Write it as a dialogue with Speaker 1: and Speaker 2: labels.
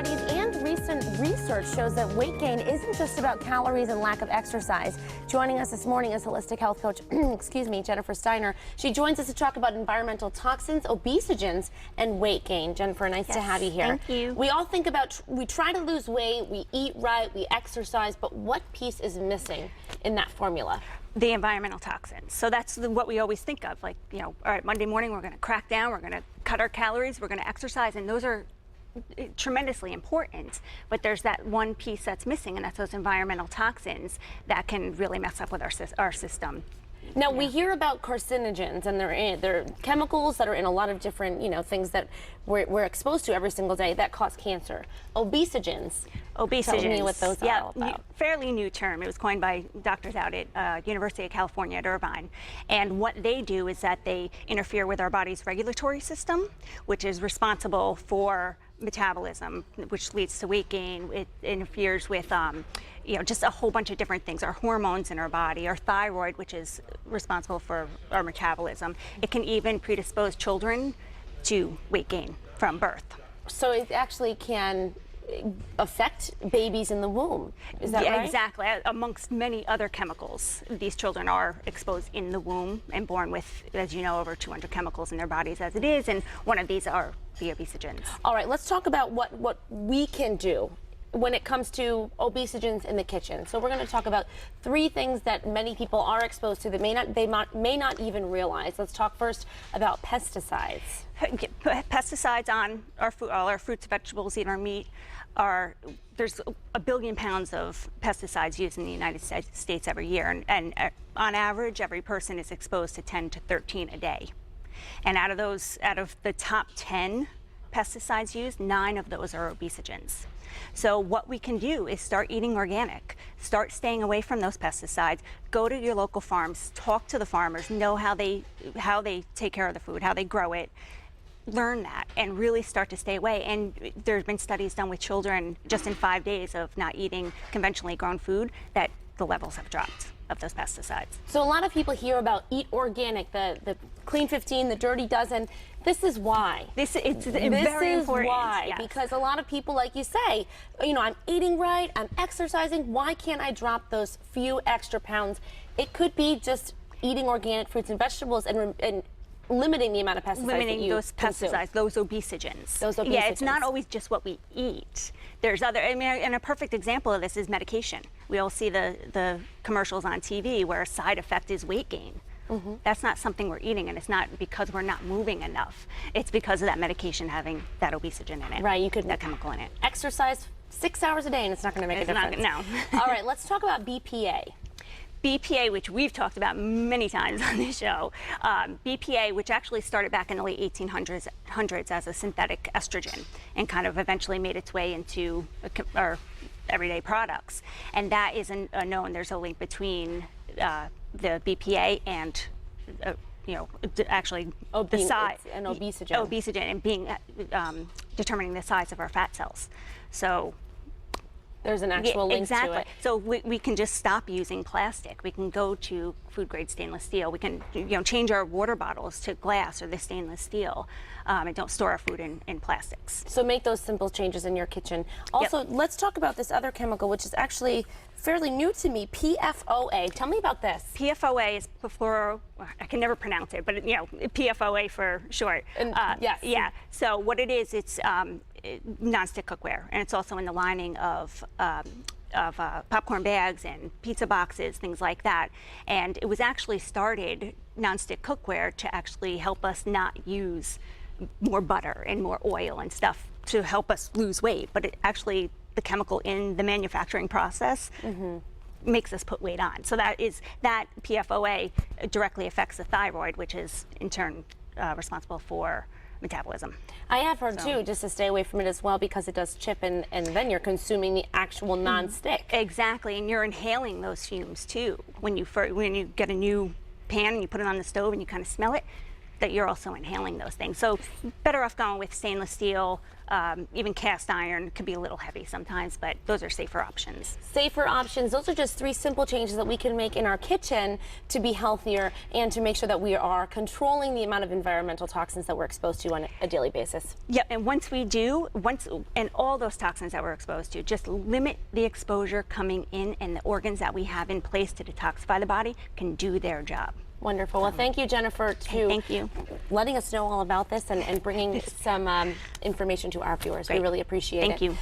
Speaker 1: studies and recent research shows that weight gain isn't just about calories and lack of exercise. Joining us this morning is holistic health coach, Jennifer Steiner. She joins us to talk about environmental toxins, obesogens, and weight gain. Jennifer, nice to have you here.
Speaker 2: Thank you.
Speaker 1: We all think about, we try to lose weight, we eat right, we exercise, but what piece is missing in that formula?
Speaker 2: The environmental toxins. So that's what we always think of, like, you know, all right, Monday morning we're going to crack down, we're going to cut our calories, we're going to exercise, and those are tremendously important, but there's that one piece that's missing, and that's those environmental toxins that can really mess up with our system.
Speaker 1: Now, we hear about carcinogens, and they're chemicals that are in a lot of different, things that we're exposed to every single day that cause cancer. Obesogens. Tell me what those are all about.
Speaker 2: Fairly new term. It was coined by doctors out at University of California at Irvine. And what they do is that they interfere with our body's regulatory system, which is responsible for metabolism, which leads to weight gain. It interferes with just a whole bunch of different things, our hormones in our body, our thyroid, which is responsible for our metabolism. It can even predispose children to weight gain from birth.
Speaker 1: So it actually can affect babies in the womb, is that right?
Speaker 2: Exactly. Amongst many other chemicals, these children are exposed in the womb and born with, as you know, over 200 chemicals in their bodies as it is, and one of these are the obesogens.
Speaker 1: All right, let's talk about what we can do when it comes to obesogens in the kitchen. So we're going to talk about 3 things that many people are exposed to that may not even realize. Let's talk first about pesticides.
Speaker 2: Pesticides on our food, all our fruits, vegetables, even our meat, there's 1 billion pounds of pesticides used in the United States every year, and on average, every person is exposed to 10 to 13 a day. And out of the top 10 pesticides used, 9 of those are obesogens. So what we can do is start eating organic, start staying away from those pesticides, go to your local farms, talk to the farmers, know how they take care of the food, how they grow it, learn that, and really start to stay away. And there's been studies done with children just in 5 days of not eating conventionally grown food that the levels have dropped of those pesticides.
Speaker 1: So a lot of people hear about eat organic, the Clean 15, the Dirty Dozen. This is why.
Speaker 2: This is very important.
Speaker 1: Why?
Speaker 2: Yes.
Speaker 1: Because a lot of people, like you say, I'm eating right, I'm exercising. Why can't I drop those few extra pounds? It could be just eating organic fruits and vegetables and limiting the amount of pesticides
Speaker 2: limiting
Speaker 1: that you
Speaker 2: those pesticides, those obesogens. Yeah, it's not always just what we eat. There's other, and a perfect example of this is medication. We all see the commercials on TV where a side effect is weight gain. Mm-hmm. That's not something we're eating, and it's not because we're not moving enough. It's because of that medication having that obesogen in it.
Speaker 1: Right, you could
Speaker 2: that chemical in it.
Speaker 1: Exercise 6 hours a day, and it's not going to make a difference.
Speaker 2: No.
Speaker 1: All right, let's talk about BPA.
Speaker 2: BPA, which we've talked about many times on this show, BPA, which actually started back in the late 1800s as a synthetic estrogen and kind of eventually made its way into our everyday products. And that is known, there's a link between the BPA and actually the size,
Speaker 1: an obesogen.
Speaker 2: Obesogen, and being determining the size of our fat cells. So
Speaker 1: there's an actual link
Speaker 2: exactly.
Speaker 1: to it.
Speaker 2: So we can just stop using plastic. We can go to food-grade stainless steel. We can change our water bottles to glass or the stainless steel, and don't store our food in plastics.
Speaker 1: So make those simple changes in your kitchen. Also, let's talk about this other chemical, which is actually fairly new to me, PFOA. Tell me about this.
Speaker 2: PFOA is I can never pronounce it, but PFOA for short.
Speaker 1: Yes.
Speaker 2: Yeah. So what it is, it's nonstick cookware, and it's also in the lining of popcorn bags and pizza boxes, things like that. And it was actually started, nonstick cookware, to actually help us not use more butter and more oil and stuff to help us lose weight. But it actually, the chemical in the manufacturing process makes us put weight on. So that PFOA directly affects the thyroid, which is in turn responsible for metabolism.
Speaker 1: I have heard too, just to stay away from it as well, because it does chip, and then you're consuming the actual non-stick.
Speaker 2: Exactly, and you're inhaling those fumes too. When you get a new pan and you put it on the stove and you kind of smell it, that you're also inhaling those things. So better off going with stainless steel, Even cast iron could be a little heavy sometimes, but those are safer options.
Speaker 1: Safer options. Those are just 3 simple changes that we can make in our kitchen to be healthier and to make sure that we are controlling the amount of environmental toxins that we're exposed to on a daily basis.
Speaker 2: Yep, and once we do, and all those toxins that we're exposed to, just limit the exposure coming in, and the organs that we have in place to detoxify the body can do their job.
Speaker 1: Wonderful. Well, thank you, Jennifer,
Speaker 2: Thank you.
Speaker 1: letting us know all about this and bringing some information to our viewers.
Speaker 2: Great.
Speaker 1: We really appreciate it.
Speaker 2: Thank you.